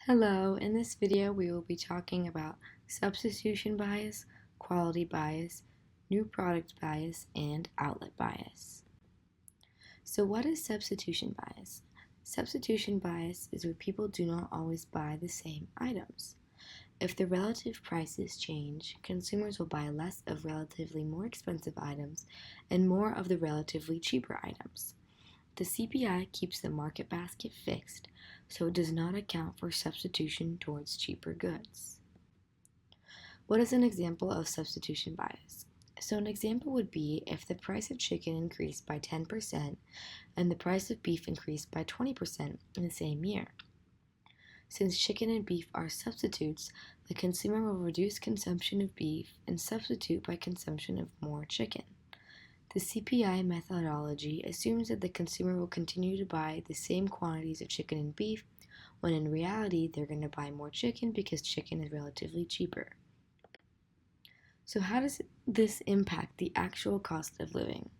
Hello, in this video we will be talking about substitution bias, quality bias, new product bias, and outlet bias. So what is substitution bias? Substitution bias is where people do not always buy the same items. If the relative prices change, consumers will buy less of relatively more expensive items and more of the relatively cheaper items. The CPI keeps the market basket fixed, so it does not account for substitution towards cheaper goods. What is an example of substitution bias? So an example would be if the price of chicken increased by 10% and the price of beef increased by 20% in the same year. Since chicken and beef are substitutes, the consumer will reduce consumption of beef and substitute by consumption of more chicken. The CPI methodology assumes that the consumer will continue to buy the same quantities of chicken and beef, when in reality they're going to buy more chicken because chicken is relatively cheaper. So how does this impact the actual cost of living?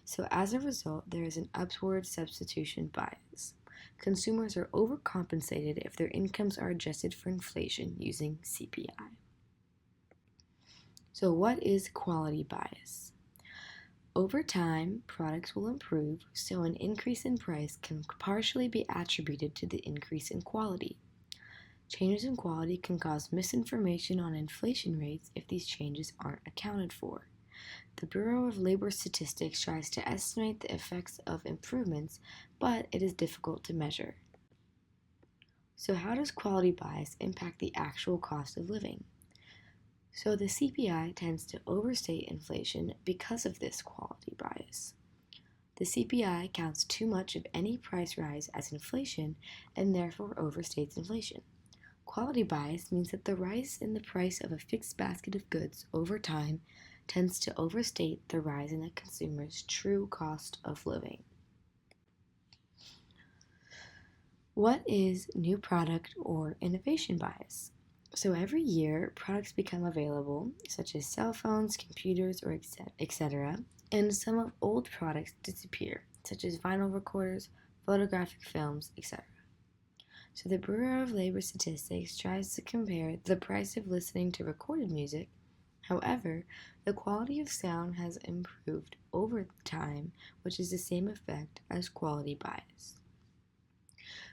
So as a result, there is an upward substitution bias. Consumers are overcompensated if their incomes are adjusted for inflation using CPI. So what is quality bias? Over time, products will improve, so an increase in price can partially be attributed to the increase in quality. Changes in quality can cause misinformation on inflation rates if these changes aren't accounted for. The Bureau of Labor Statistics tries to estimate the effects of improvements, but it is difficult to measure. So how does quality bias impact the actual cost of living? So the CPI tends to overstate inflation because of this quality bias. The CPI counts too much of any price rise as inflation and therefore overstates inflation. Quality bias means that the rise in the price of a fixed basket of goods over time tends to overstate the rise in the consumer's true cost of living. What is new product or innovation bias? So every year, products become available, such as cell phones, computers, or etc., and some of old products disappear, such as vinyl recorders, photographic films, etc. So the Bureau of Labor Statistics tries to compare the price of listening to recorded music. However, the quality of sound has improved over time, which is the same effect as quality bias.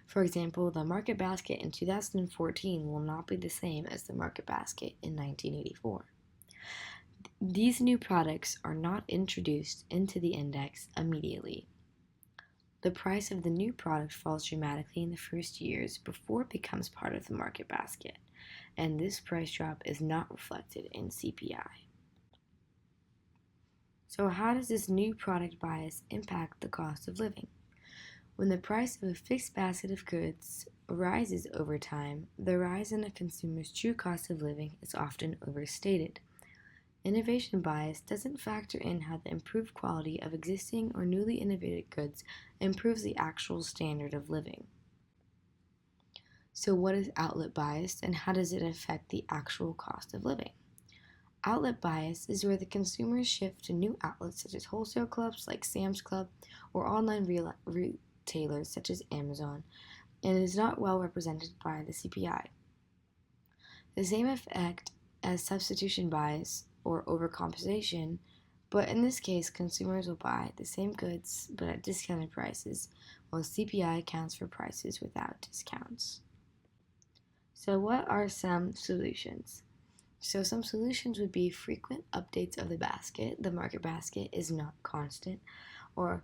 For example, the market basket in 2014 will not be the same as the market basket in 1984. These new products are not introduced into the index immediately. The price of the new product falls dramatically in the first years before it becomes part of the market basket, and this price drop is not reflected in CPI. So how does this new product bias impact the cost of living? When the price of a fixed basket of goods rises over time, the rise in a consumer's true cost of living is often overstated. Innovation bias doesn't factor in how the improved quality of existing or newly innovated goods improves the actual standard of living. So what is outlet bias and how does it affect the actual cost of living? Outlet bias is where the consumers shift to new outlets such as wholesale clubs like Sam's Club or online retailers such as Amazon, and it is not well represented by the CPI. The same effect as substitution bias or overcompensation, but in this case consumers will buy the same goods but at discounted prices, while CPI accounts for prices without discounts. So what are some solutions? So some solutions would be frequent updates of the basket. The market basket is not constant, or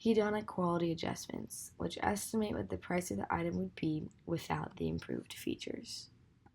hedonic quality adjustments, which estimate what the price of the item would be without the improved features.